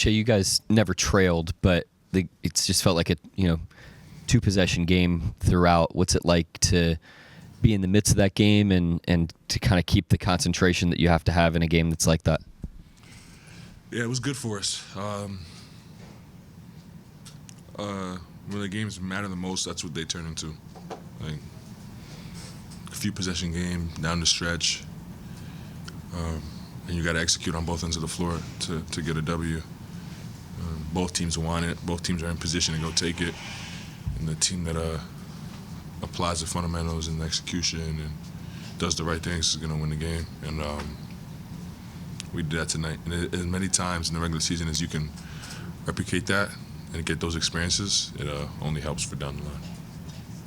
Shai, you guys never trailed, but it's just felt like a 2-possession game throughout. What's it like to be in the midst of that game and to kind of keep the concentration that you have to have in a game that's like that? Yeah, it was good for us. When the games matter the most, that's what they turn into. Like a few possession game down the stretch, and you got to execute on both ends of the floor to get a W. Both teams want it. Both teams are in position to go take it. And the team that applies the fundamentals and the execution and does the right things is going to win the game. And we did that tonight. And as many times in the regular season as you can replicate that and get those experiences, it only helps for down the line.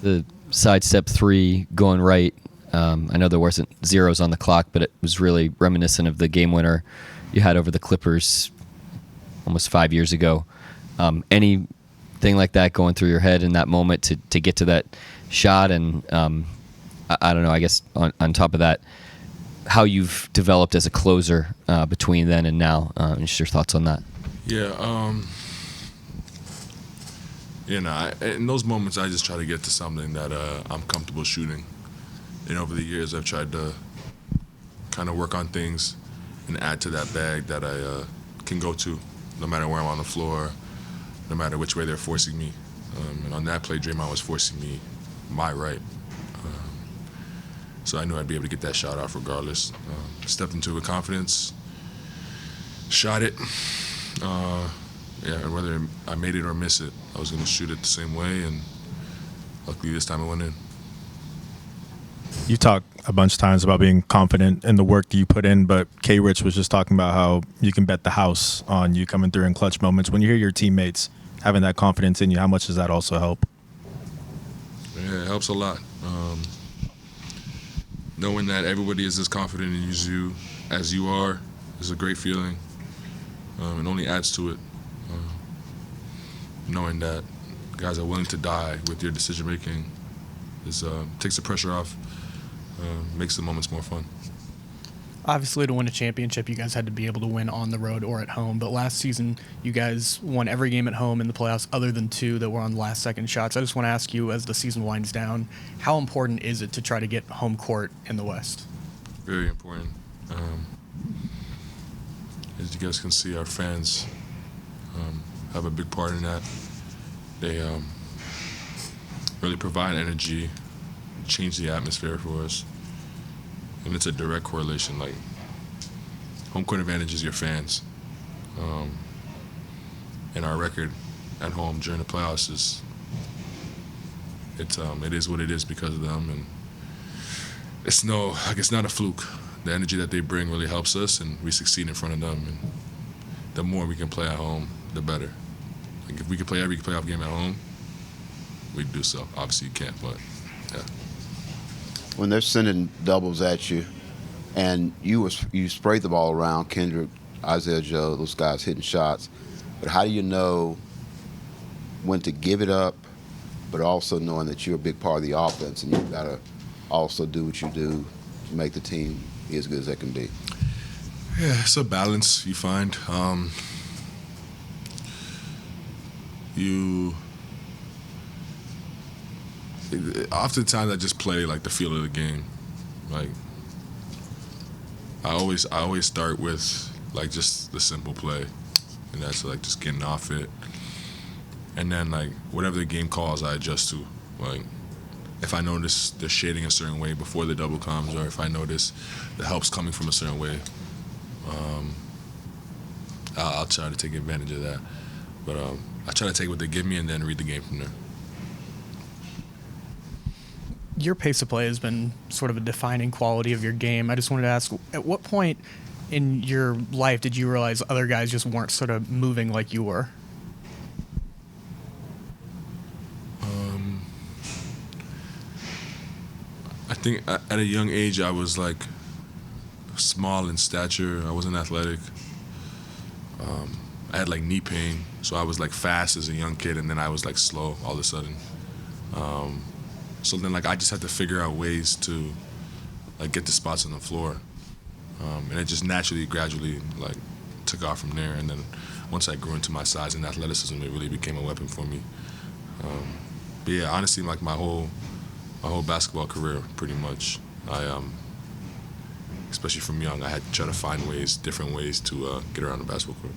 The sidestep 3 going right, I know there wasn't zeros on the clock, but it was really reminiscent of the game winner you had over the Clippers almost 5 years ago. Anything like that going through your head in that moment to get to that shot? And I don't know, I guess on top of that, how you've developed as a closer between then and now. Just your thoughts on that. Yeah, in those moments, I just try to get to something that I'm comfortable shooting. And over the years, I've tried to kind of work on things and add to that bag that I can go to, no matter where I'm on the floor, no matter which way they're forcing me. And on that play, Draymond was forcing me my right. So I knew I'd be able to get that shot off regardless. Stepped into it with confidence, shot it. And whether I made it or miss it, I was going to shoot it the same way, and luckily this time it went in. You talk a bunch of times about being confident in the work that you put in, but K-Rich was just talking about how you can bet the house on you coming through in clutch moments. When you hear your teammates having that confidence in you, how much does that also help? Yeah, it helps a lot. Knowing that everybody is as confident in you as you are is a great feeling. It only adds to it. Knowing that guys are willing to die with your decision making takes the pressure off, makes the moments more fun. Obviously, to win a championship, you guys had to be able to win on the road or at home. But last season, you guys won every game at home in the playoffs other than 2 that were on last-second shots. I just want to ask you, as the season winds down, how important is it to try to get home court in the West? Very important. As you guys can see, our fans have a big part in that. They really provide energy, change the atmosphere for us. And it's a direct correlation. Like, home court advantage is your fans. And our record at home during the playoffs it is what it is because of them. And it's not a fluke. The energy that they bring really helps us, and we succeed in front of them. And the more we can play at home, the better. Like, if we could play every playoff game at home, we'd do so. Obviously, you can't, but yeah. When they're sending doubles at you, and you sprayed the ball around, Kendrick, Isaiah Joe, those guys hitting shots, but how do you know when to give it up, but also knowing that you're a big part of the offense and you've got to also do what you do to make the team be as good as they can be? Yeah, it's a balance you find. Oftentimes I just play like the feel of the game. Like, I always start with like just the simple play, and that's like just getting off it, and then like whatever the game calls, I adjust to. Like, if I notice they're shading a certain way before the double comes, or if I notice the help's coming from a certain way, I'll try to take advantage of that. But I try to take what they give me and then read the game from there. Your pace of play has been sort of a defining quality of your game. I just wanted to ask, at what point in your life did you realize other guys just weren't sort of moving like you were? I think at a young age I was like small in stature. I wasn't athletic. I had like knee pain, so I was like fast as a young kid, and then I was like slow all of a sudden. So then like I just had to figure out ways to like get the spots on the floor, and it just naturally, gradually like took off from there. And then once I grew into my size and athleticism, it really became a weapon for me. But yeah, honestly, like my whole basketball career, pretty much, especially from young, I had to try to find different ways to get around the basketball court.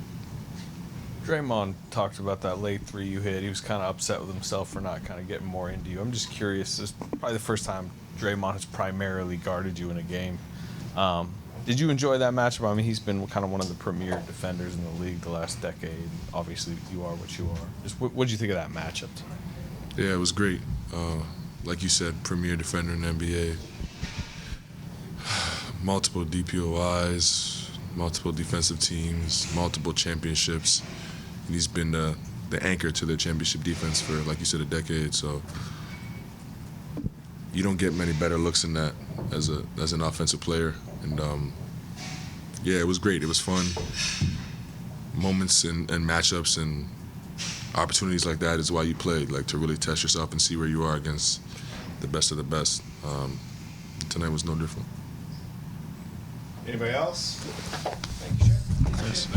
Draymond talked about that late three you hit. He was kind of upset with himself for not kind of getting more into you. I'm just curious. This is probably the first time Draymond has primarily guarded you in a game. Did you enjoy that matchup? I mean, he's been kind of one of the premier defenders in the league the last decade. Obviously, you are what you are. Just what did you think of that matchup tonight? Yeah, it was great. Like you said, premier defender in the NBA. Multiple DPOIs, multiple defensive teams, multiple championships. And he's been the anchor to their championship defense for, like you said, a decade. So you don't get many better looks than that as an offensive player. And yeah, it was great. It was fun. Moments and matchups and opportunities like that is why you play, like to really test yourself and see where you are against the best of the best. Tonight was no different. Anybody else? Thank you, Shai. Yes.